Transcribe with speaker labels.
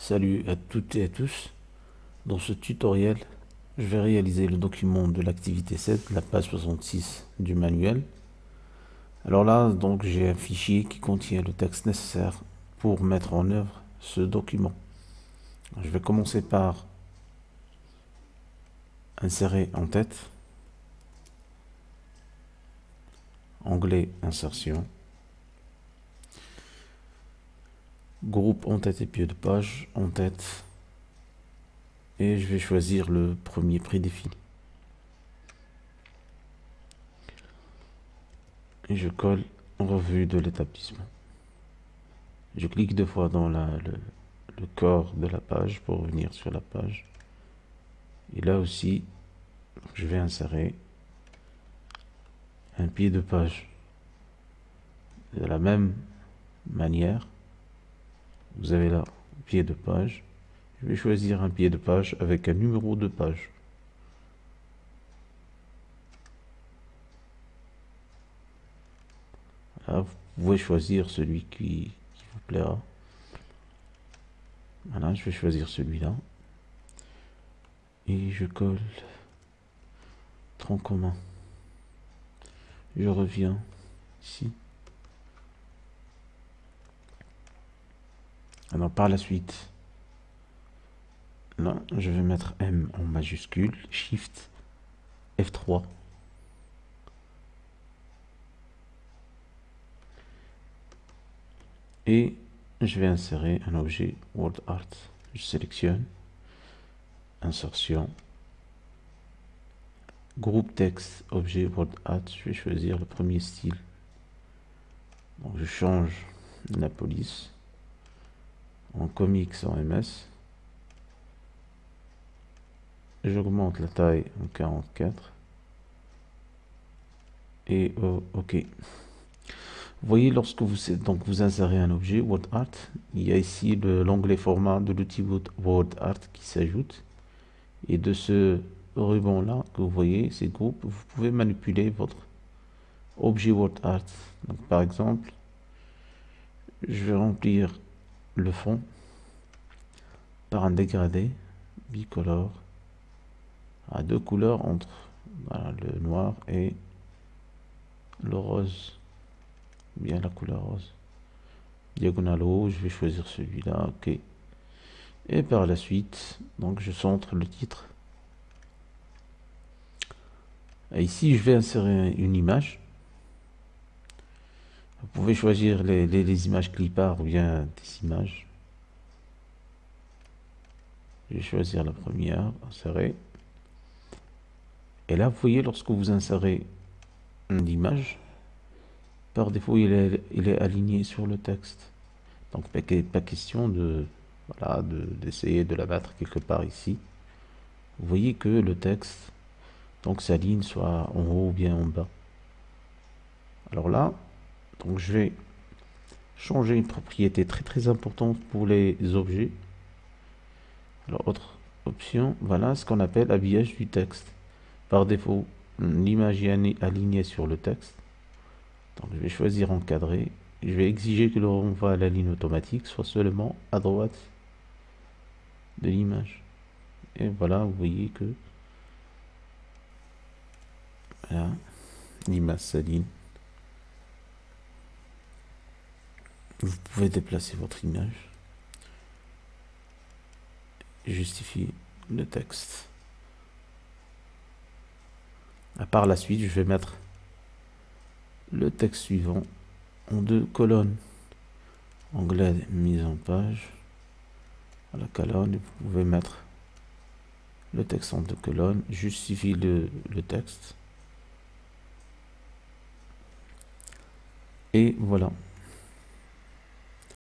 Speaker 1: Salut à toutes et à tous. Dans ce tutoriel, je vais réaliser le document de l'activité 7, la page 66 du manuel. Alors là, donc j'ai un fichier qui contient le texte nécessaire pour mettre en œuvre ce document. Je vais commencer par insérer en tête, onglet insertion, groupe en tête et pied de page, en tête, et je vais choisir le premier prédéfini. Et je colle en revue de l'établissement. Je clique deux fois dans le corps de la page pour revenir sur la page. Et là aussi, je vais insérer un pied de page. De la même manière, vous avez là pied de page. Je vais choisir un pied de page avec un numéro de page. Là, vous pouvez choisir celui qui vous plaira. Voilà, je vais choisir celui-là. Et je colle tronc commun. Je reviens ici. Alors par la suite, là, je vais mettre M en majuscule, Shift F3. Et je vais insérer un objet WordArt. Je sélectionne, insertion, groupe texte, objet WordArt. Je vais choisir le premier style. Donc je change la police en comics en MS. J'augmente la taille en 44 et OK. Vous voyez, lorsque vous insérez un objet WordArt, il y a ici l'onglet format de l'outil WordArt qui s'ajoute. Et de ce ruban là que vous voyez, ces groupes, vous pouvez manipuler votre objet WordArt. Donc par exemple, je vais remplir le fond par un dégradé bicolore à deux couleurs entre le noir et le rose, bien la couleur rose. Diagonale haut, je vais choisir celui-là, OK. Et par la suite, donc je centre le titre. Et ici, je vais insérer une image. Vous pouvez choisir les images clipart ou bien des images. Je vais choisir la première, insérer. Et là, vous voyez, lorsque vous insérez une image, par défaut, il est aligné sur le texte. Donc, pas question d'essayer de la mettre quelque part ici. Vous voyez que le texte donc s'aligne soit en haut ou bien en bas. Alors là, donc je vais changer une propriété très importante pour les objets. Alors, autre option, voilà ce qu'on appelle habillage du texte. Par défaut, l'image est alignée sur le texte. Donc je vais choisir encadrer. Je vais exiger que le renvoi à la ligne automatique soit seulement à droite de l'image. Et voilà, vous voyez que voilà, l'image s'aligne. Vous pouvez déplacer votre image. Justifier le texte. Par la suite, je vais mettre le texte suivant en deux colonnes. Onglet mise en page. À la colonne, vous pouvez mettre le texte en deux colonnes. Justifie le texte. Et voilà.